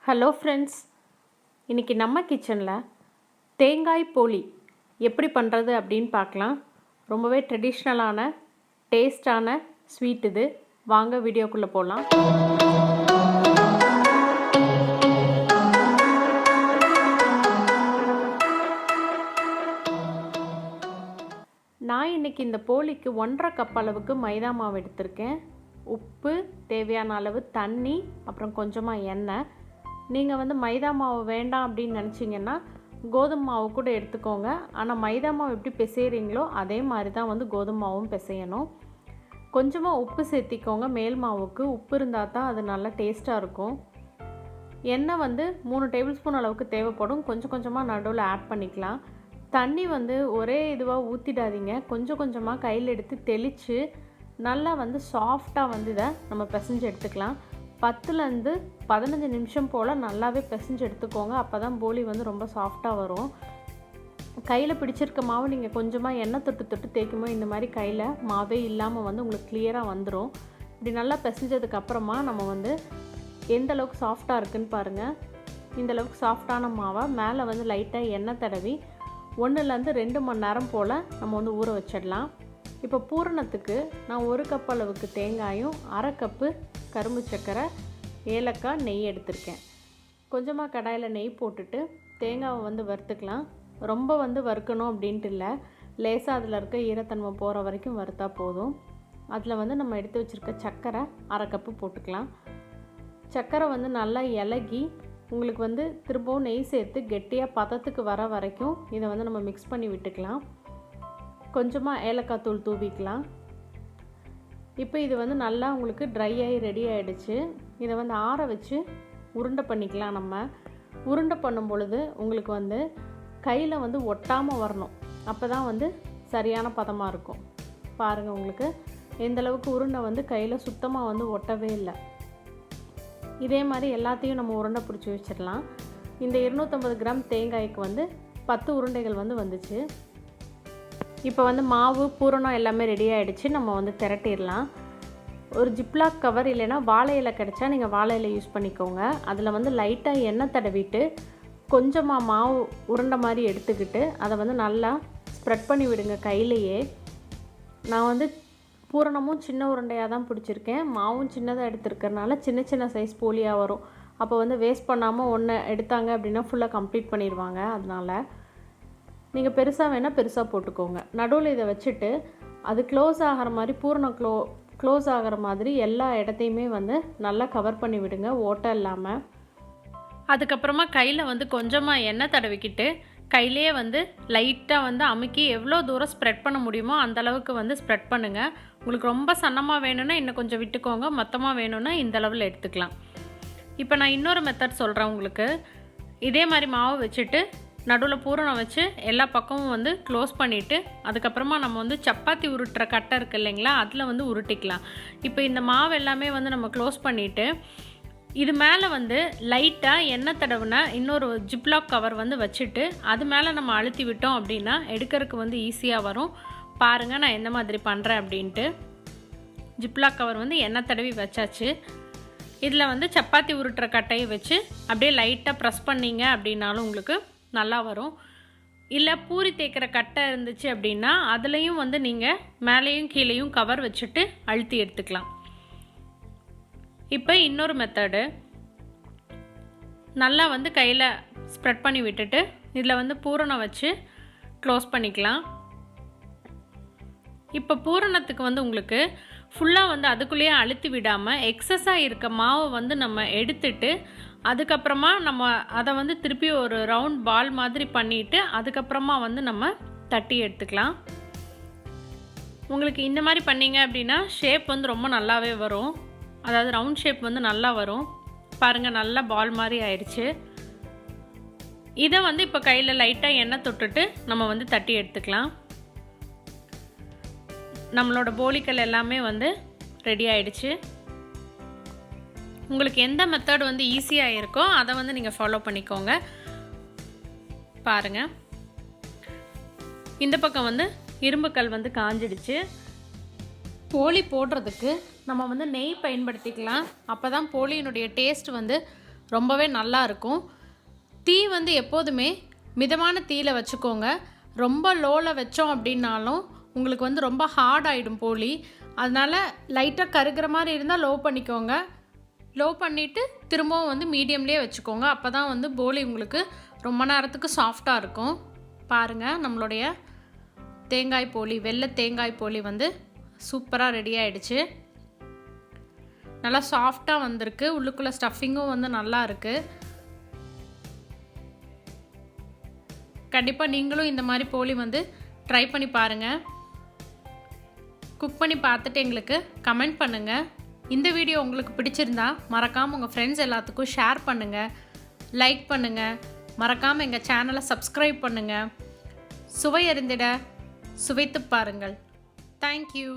Hello friends, இன்றைக்கி நம்ம கிச்சனில் தேங்காய் போலி எப்படி பண்ணுறது அப்படின்னு பார்க்கலாம். ரொம்பவே ட்ரெடிஷ்னலான டேஸ்டான ஸ்வீட் இது. வாங்க வீடியோக்குள்ளே போகலாம். நான் இன்றைக்கி இந்த போலிக்கு 1.5 கப் அளவுக்கு மைதா மாவு எடுத்திருக்கேன். உப்பு, தேவையான அளவு தண்ணி, அப்புறம் கொஞ்சமாக எண்ணெய். நீங்கள் மைதா மாவு வேண்டாம் அப்படின்னு நினச்சிங்கன்னா கோதுமை மாவு கூட எடுத்துக்கோங்க. ஆனால் மைதா மாவு எப்படி பிசைகிறீங்களோ அதே மாதிரி தான் கோதுமை மாவும் பிசையணும். கொஞ்சமாக உப்பு சேர்த்திக்கோங்க. மேல் மாவுக்கு உப்பு இருந்தால் தான் அது நல்லா டேஸ்ட்டாக இருக்கும். எண்ணெய் 3 டேபிள் ஸ்பூன் அளவுக்கு தேவைப்படும். கொஞ்சம் கொஞ்சமாக நடுவில் ஆட் பண்ணிக்கலாம். தண்ணி ஒரே இதுவாக ஊற்றிடாதீங்க. கொஞ்சம் கொஞ்சமாக கையில் எடுத்து தெளித்து நல்லா சாஃப்டாக இதை நம்ம பிசைஞ்சு எடுத்துக்கலாம். 10லேருந்து 15 நிமிஷம் போல் நல்லாவே பிசைஞ்சு எடுத்துக்கோங்க. அப்போ தான் போலி ரொம்ப சாஃப்டாக வரும். கையில் பிடிச்சிருக்க மாவு நீங்கள் கொஞ்சமாக எண்ணெய் தொட்டு தேய்க்கும்போது இந்த மாதிரி கையில் மாவே இல்லாமல் உங்களுக்கு கிளியராக வந்துடும். இப்படி நல்லா பிசைஞ்சதுக்கப்புறமா நம்ம எந்த அளவுக்கு சாஃப்டாக இருக்குதுன்னு பாருங்கள். இந்தளவுக்கு சாஃப்டான மாவை மேலே லைட்டாக எண்ணெய் தடவி 1லேருந்து 2 மணி நேரம் போல் நம்ம ஊற வச்சிடலாம். இப்போ பூரணத்துக்கு நான் 1 கப் அளவுக்கு தேங்காயும் 1/2 கப்பு கரும்பு சர்க்கரை, ஏலக்காய், நெய் எடுத்திருக்கேன். கொஞ்சமாக கடாயில் நெய் போட்டுட்டு தேங்காவை வறுத்துக்கலாம். ரொம்ப வறுக்கணும் அப்படின்ட்டு இல்லை, லேசாக அதில் இருக்க ஈரத்தன்மை போகிற வரைக்கும் வறுத்தா போதும். அதில் நம்ம எடுத்து வச்சுருக்க சர்க்கரை 1/2 கப்பு போட்டுக்கலாம். சர்க்கரை நல்லா இலகி உங்களுக்கு திரும்பவும் நெய் சேர்த்து கெட்டியாக பதத்துக்கு வர வரைக்கும் இதை நம்ம மிக்ஸ் பண்ணி விட்டுக்கலாம். கொஞ்சமாக ஏலக்காய் தூள் தூவிக்கலாம். இப்போ இது நல்லா உங்களுக்கு ட்ரை ஆகி ரெடி ஆகிடுச்சு. இதை ஆற வச்சு உருண்டை பண்ணிக்கலாம். நம்ம உருண்டை பண்ணும் பொழுது உங்களுக்கு கையில் ஒட்டாமல் வரணும். அப்போ தான் சரியான பதமாக இருக்கும். பாருங்கள், உங்களுக்கு எந்தளவுக்கு உருண்டை கையில் சுத்தமாக ஒட்டவே இல்லை. இதே மாதிரி எல்லாத்தையும் நம்ம உருண்டை பிடிச்சி வச்சிடலாம். இந்த 250 கிராம் தேங்காய்க்கு 10 உருண்டைகள் வந்துச்சு. இப்போ மாவு, பூரணம் எல்லாமே ரெடி ஆகிடுச்சு. நம்ம திரட்டிடலாம். ஒரு ஜிப்லாக் கவர் இல்லைன்னா வாழை இலை கிடச்சா நீங்கள் வாழை இலை யூஸ் பண்ணிக்கோங்க. அதில் லைட்டாக எண்ணெய் தடவிட்டு கொஞ்சமாக மாவு உருண்டை மாதிரி எடுத்துக்கிட்டு அதை நல்லா ஸ்ப்ரெட் பண்ணி விடுங்க கையிலையே. நான் பூரணமும் சின்ன உருண்டையாக தான் பிடிச்சிருக்கேன். மாவும் சின்னதாக எடுத்துருக்கறனால சின்ன சின்ன சைஸ் போலியாக வரும். அப்போ வேஸ்ட் பண்ணாமல் ஒன்று எடுத்தாங்க அப்படின்னா ஃபுல்லாக கம்ப்ளீட் பண்ணிடுவாங்க. அதனால் நீங்கள் பெருசாக வேணால் பெருசாக போட்டுக்கோங்க. நடுவில் இதை வச்சுட்டு அது க்ளோஸ் ஆகிற மாதிரி பூரணம் க்ளோஸ் ஆகிற மாதிரி எல்லா இடத்தையுமே நல்லா கவர் பண்ணி விடுங்க, ஓட்டை இல்லாமல். அதுக்கப்புறமா கையில் கொஞ்சமாக எண்ணெய் தடவிக்கிட்டு கையிலே லைட்டாக அமுக்கி எவ்வளோ தூரம் ஸ்ப்ரெட் பண்ண முடியுமோ அந்தளவுக்கு ஸ்ப்ரெட் பண்ணுங்கள். உங்களுக்கு ரொம்ப சன்னமாக வேணும்னா இன்னும் கொஞ்சம் விட்டுக்கோங்க. மொத்தமாக வேணும்னா இந்த அளவில் எடுத்துக்கலாம். இப்போ நான் இன்னொரு மெத்தட் சொல்கிறேன் உங்களுக்கு. இதே மாதிரி மாவு வச்சுட்டு நடுவில் பூரணம் வச்சு எல்லா பக்கமும் க்ளோஸ் பண்ணிவிட்டு அதுக்கப்புறமா நம்ம சப்பாத்தி உருட்டுற கட்டை இருக்குது இல்லைங்களா, அதில் உருட்டிக்கலாம். இப்போ இந்த மாவு எல்லாமே நம்ம க்ளோஸ் பண்ணிவிட்டு இது மேலே லைட்டாக எண்ணெய் தடவுன இன்னொரு ஜிப்லாக் கவர் வச்சுட்டு அது மேலே நம்ம அழுத்தி விட்டோம் அப்படின்னா எடுக்கிறதுக்கு ஈஸியாக வரும். பாருங்கள் நான் எந்த மாதிரி பண்ணுறேன் அப்படின்ட்டு. ஜிப்லாக் கவர் எண்ணெய் தடவி வச்சாச்சு. இதில் சப்பாத்தி உருட்டுற கட்டையை வச்சு அப்படியே லைட்டாக ப்ரெஸ் பண்ணிங்க அப்படின்னாலும் உங்களுக்கு நல்லா வரும். இல்லை பூரி தேய்க்கிற கட்டை இருந்துச்சு அப்படின்னா அதுலேயும் நீங்கள் மேலேயும் கீழேயும் கவர் வச்சுட்டு அழுத்தி எடுத்துக்கலாம். இப்போ இன்னொரு மெத்தடு, நல்லா கையில் ஸ்ப்ரெட் பண்ணி விட்டுட்டு இதில் பூரணம் வச்சு க்ளோஸ் பண்ணிக்கலாம். இப்போ பூரணத்துக்கு உங்களுக்கு ஃபுல்லாக அதுக்குள்ளேயே அழுத்தி விடாமல் எக்ஸஸாக இருக்க மாவை நம்ம எடுத்துட்டு அதுக்கப்புறமா நம்ம அதை திருப்பி ஒரு ரவுண்ட் பால் மாதிரி பண்ணிவிட்டு அதுக்கப்புறமா நம்ம தட்டி எடுத்துக்கலாம். உங்களுக்கு இந்த மாதிரி பண்ணிங்க அப்படின்னா ஷேப் ரொம்ப நல்லாவே வரும். அதாவது ரவுண்ட் ஷேப் நல்லா வரும். பாருங்கள், நல்லா பால் மாதிரி ஆயிடுச்சு. இதை இப்போ கையில் லைட்டாக எண்ணெய் தொட்டுட்டு நம்ம தட்டி எடுத்துக்கலாம். நம்மளோட போலிகள் எல்லாமே ரெடி ஆயிடுச்சு. உங்களுக்கு எந்த மெத்தட் ஈஸியாக இருக்கோ அதை நீங்கள் ஃபாலோ பண்ணிக்கோங்க. பாருங்கள், இந்த பக்கம் இரும்புக்கல் காஞ்சிடுச்சு. போலி போடுறதுக்கு நம்ம நெய் பயன்படுத்திக்கலாம். அப்போ தான் போலியினுடைய டேஸ்ட் ரொம்பவே நல்லா இருக்கும். தீ வந்து எப்போதுமே மிதமான தீயில் வச்சுக்கோங்க. ரொம்ப லோவில் வச்சோம் அப்படின்னாலும் உங்களுக்கு வந்து ரொம்ப ஹார்ட் ஆகிடும் போலி. அதனால் லைட்டாக கருகிற மாதிரி இருந்தால் லோ பண்ணிக்கோங்க. லோ பண்ணிவிட்டு திரும்பவும் வந்து மீடியம்லேயே வச்சுக்கோங்க. அப்போ தான் வந்து போலி உங்களுக்கு ரொம்ப நேரத்துக்கு சாஃப்டாக இருக்கும். பாருங்கள், நம்மளுடைய தேங்காய் போலி, வெள்ளை தேங்காய் போலி வந்து சூப்பராக ரெடி ஆகிடுச்சு. நல்லா சாஃப்டாக வந்திருக்கு. உள்ளுக்குள்ளே ஸ்டஃபிங்கும் வந்து நல்லா இருக்குது. கண்டிப்பாக நீங்களும் இந்த மாதிரி போலி வந்து ட்ரை பண்ணி பாருங்கள். குக் பண்ணி பார்த்துட்டு எங்களுக்கு கமெண்ட் பண்ணுங்கள். இந்த வீடியோ உங்களுக்கு பிடிச்சிருந்தா மறக்காமல் உங்கள் ஃப்ரெண்ட்ஸ் எல்லாத்துக்கும் ஷேர் பண்ணுங்கள், லைக் பண்ணுங்கள். மறக்காமல் எங்கள் சேனலை சப்ஸ்கிரைப் பண்ணுங்கள். சுவை அறிந்திட சுவைத்து பாருங்கள். தேங்க்யூ.